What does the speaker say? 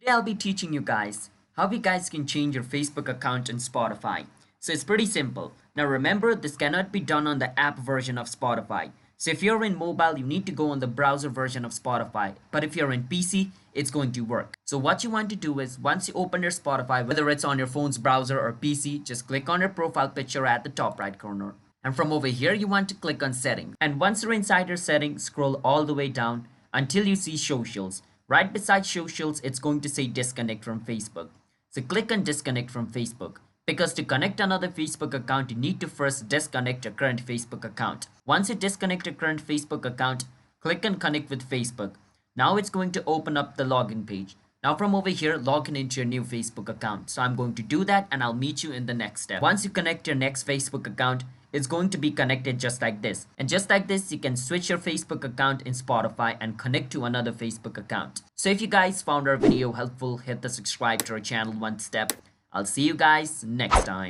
Today I'll be teaching you guys how you guys can change your Facebook account in Spotify. So it's pretty simple. Now remember, this cannot be done on the app version of Spotify. So if you're in mobile, you need to go on the browser version of Spotify. But if you're in PC, it's going to work. So what you want to do is once you open your Spotify, whether it's on your phone's browser or PC, just click on your profile picture at the top right corner. And from over here, you want to click on settings. And once you're inside your settings, scroll all the way down until you see socials. Right beside socials, it's going to say disconnect from Facebook. So click on disconnect from Facebook. Because to connect another Facebook account, you need to first disconnect your current Facebook account. Once you disconnect your current Facebook account, click on connect with Facebook. Now it's going to open up the login page. Now from over here, log in into your new Facebook account. So I'm going to do that and I'll meet you in the next step. Once you connect your next Facebook account, it's going to be connected just like this. And just like this, you can switch your Facebook account in Spotify and connect to another Facebook account. So if you guys found our video helpful, hit the subscribe to our channel one step. I'll see you guys next time.